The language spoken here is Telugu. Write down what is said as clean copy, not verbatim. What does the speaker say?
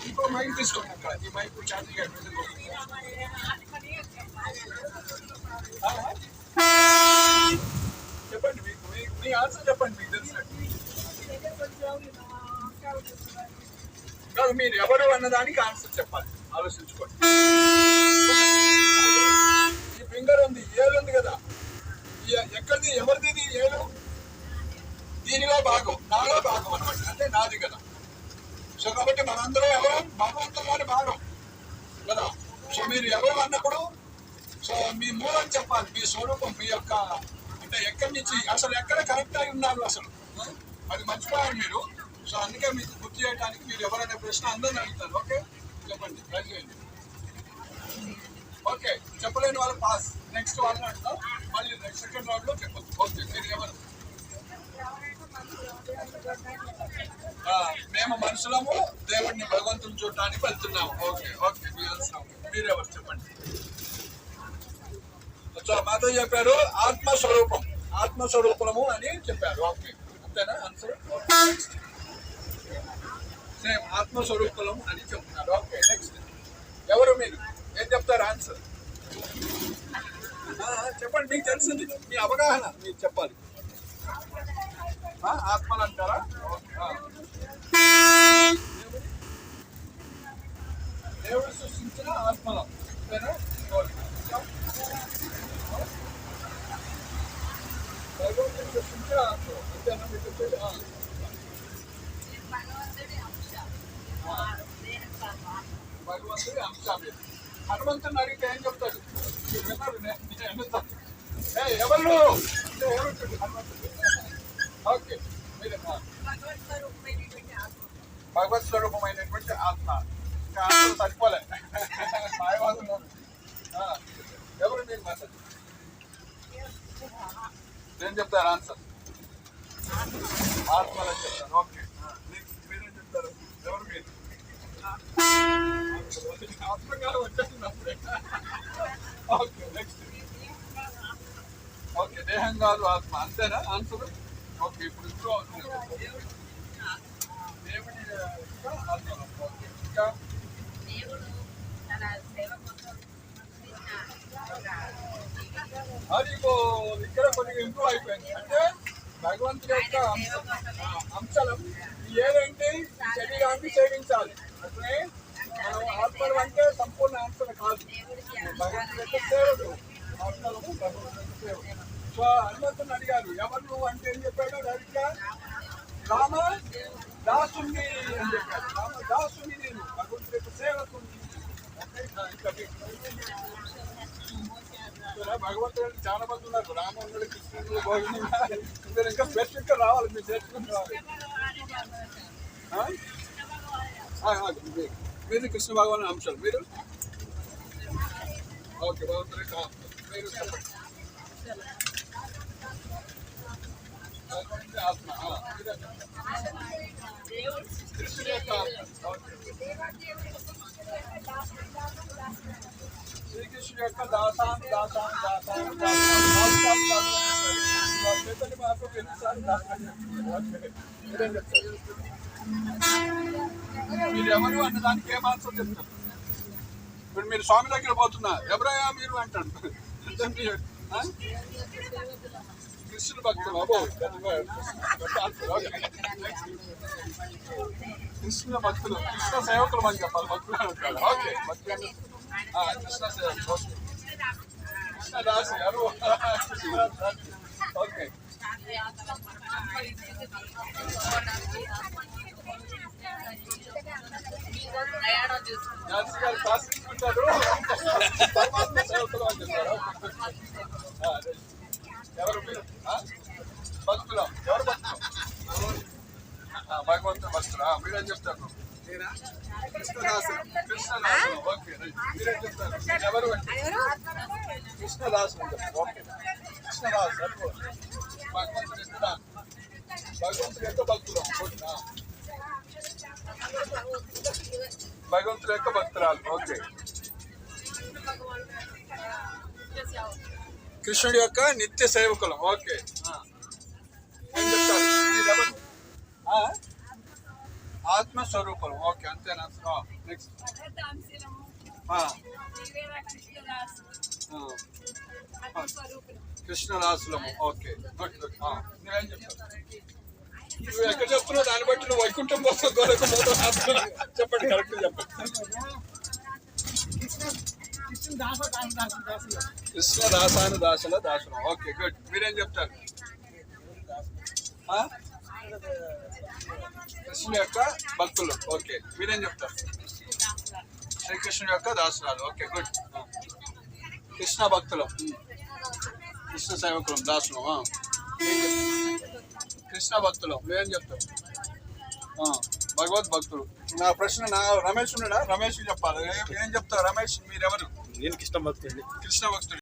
ఇంకో మైక్ తీసుకోండి అక్కడ. ఈ మైక్ ఛార్జింగ్ చెప్పండి. మీకు మీ ఆన్సర్ చెప్పండి. మీకు తెలిసినట్టు కాదు, మీరు ఎవరు అన్నదానికి ఆన్సర్ చెప్పాలి. ఆలోచించుకోండి. ఈ ఫింగర్ ఉంది, ఏలు ఉంది కదా, ఎక్కడిది ఎవరిది ఏలు? దీనిలో భాగం, నాలో భాగం అనమాట, అంటే నాది కదా. సో కాబట్టి మనందరం ఎవరు? భగవంతుల్లోని భాగం కదా. సో మీరు ఎవరు అన్నప్పుడు సో మీ మూలం చెప్పాలి, మీ స్వరూపం, మీ యొక్క అంటే ఎక్కడి నుంచి అసలు ఎక్కడ కనెక్ట్ అయి ఉన్నారు అసలు, అది మర్చిపోయారు మీరు. సో అందుకే మీకు గుర్తు చేయడానికి మీరు ఎవరైనా ప్రశ్న అందరిని అడుగుతారు. ఓకే, చెప్పండి, ట్రై చేయండి. ఓకే, చెప్పలేని వాళ్ళు పాస్. నెక్స్ట్ వాళ్ళని అడుగుతాం, మళ్ళీ సెకండ్ రౌండ్ లో చెప్పచ్చు. ఓకే, మీరు ఎవరు? మేము మనుషులము, దేవుడిని భగవంతుని చూడటానికి వెళ్తున్నాము. ఓకే ఓకే, మీరెవరు చెప్పండి. సో మాతో చెప్పారు ఆత్మస్వరూపం, ఆత్మస్వరూపము అని చెప్పారు. ఓకే, అంతేనా ఆన్సర్? సేమ్ ఆత్మస్వరూపము అని చెప్తున్నారు. ఓకే, నెక్స్ట్ ఎవరు? మీరు ఏం చెప్తారు ఆన్సర్? చెప్పండి, మీకు తెలిసింది, మీ అవగాహన మీరు చెప్పాలి. ఆత్మలు అంటారా? దేవుడు సృష్టించిన ఆత్మలు అంతేనా? భగవంతుడు సృష్టించిన ఆత్మలు అంతేనా? మీకు భగవంతుడి అంశాలు. హనుమంతుని అడిగితే ఏం చెప్తాడు? ఎవరు హనుమంతుడు? ఓకే, మీరు భగవత్ స్వరూపమైనటువంటి ఆత్మ. ఇంకా ఆత్మలు సరిపోలే, ఎవరు మీరు మాట్లాడు? ఏం చెప్తారు ఆన్సర్? ఆత్మలు అని చెప్తారు. ఓకే, మీరేం చెప్తారు? ఎవరు మీరు? ఆత్మగా వచ్చేసినప్పుడే. Okay, next. ఓకే, దేహం కాదు ఆత్మ, అంతేనా ఆన్సర్? ఓకే, ఇప్పుడు దేవుడి ఆత్మ. ఓకే, ఇంకా అది ఇక్కడ కొద్దిగా ఇంప్రూవ్ అయిపోయింది. అంటే భగవంతుడి యొక్క అంశాలు ఏదేంటి శరీరాన్ని సేవించాలి. అట్లే మనం ఆత్మలు అంటే సంపూర్ణ ఆత్మలు కాదు, భగవంతుడి యొక్క సేవలు. ఆత్మలకు భగవంతుడి యొక్క సేవలు. సో హనుమంతుని అడిగారు, ఎవరు నువ్వు అంటే ఏం చెప్పాడు? డైరెక్ట్ గా రామ దాసుని అని చెప్పాడు. రామ దాసుని, నేను భగవంతుడి యొక్క సేవకుని. భగవంతుడు చాలా మంది ఉన్నారు, రాముడు, కృష్ణుడు, గోవిందుడు. మీరు ఇంకా స్పెసిఫిక్ గా రావాలి, మీరు నేర్చుకుని రావాలి. మీరు కృష్ణ భగవాన్ అంశాలు. మీరు ఓకే, భగవంతుడి మీరు చెప్పండి. ఆత్మ, కృష్ణుడి యొక్క ఆత్మ. శ్రీకృష్ణుడి యొక్క దాసాన్ దాసాన్ దాసాన్ చైతన్య మహాప్రభు ఎన్నిసార్లు మీరేం చెప్తారు? మీరు ఎవరు అన్నదానికి ఏం ఆన్సర్ చెప్తారు? ఇప్పుడు మీరు స్వామి దగ్గర పోతున్నా, ఎవరయ్యా మీరు అంటాడు. కృష్ణుడు భక్తులు. కృష్ణ భక్తులు, కృష్ణ సేవకులు అని చెప్పాలి. భక్తులు అంటాడు. ఓకే, భక్తులు కృష్ణ సేవకులు. కృష్ణ దాసి ఎవరు? ఓకే, దాసి గారు శాసించుకుంటారు. సేవకులు అని చెప్తారు. ఎవరు మీరు? భక్తులు. ఎవరు భక్తులు? భగవంతుడు భక్తులు. మీరేం చెప్తారు? కృష్ణదాసు. కృష్ణదాసు. ఓకే, మీరేం చెప్తారు? ఎవరు? కృష్ణదాసు అని చెప్తారు. ఓకే, కృష్ణదాసు. భగవంతుడు ఎంత భగవంతుడు ఎంత భక్తులు? భగవంతుడు యొక్క భక్తురాలు. ఓకే, కృష్ణుడి యొక్క నిత్య సేవకులం. ఓకే, ఏం చెప్తారు? ఆత్మస్వరూపం. ఓకే, అంతేనా? నెక్స్ట్. కృష్ణదాసులము. Okay, good good. మీరేం చెప్తారు? నువ్వు ఎక్కడ చెప్తున్నావు దాన్ని బట్టి నువ్వు వైకుంఠం కోసం గోరకు పోతావు. చెప్పండి, కరెక్ట్ చెప్పండి. కృష్ణదాసాను దాసుల దాసులం. Okay, good. మీరేం చెప్తారు? కృష్ణుని యొక్క భక్తులు. ఓకే, మీరేం చెప్తారు? శ్రీకృష్ణుని యొక్క దాసురాలు. Okay, good. కృష్ణ భక్తులు, కృష్ణ సేవకులం, దాసులం. కృష్ణ భక్తులు. మీరేం చెప్తారు? భగవద్ భక్తులు. నా ప్రశ్న రమేష్ ఉన్నాడా? రమేష్ చెప్పాలి. ఏం చెప్తారు రమేష్? మీరెవరు? నేను కృష్ణ భక్తుడిని. కృష్ణ భక్తుడు.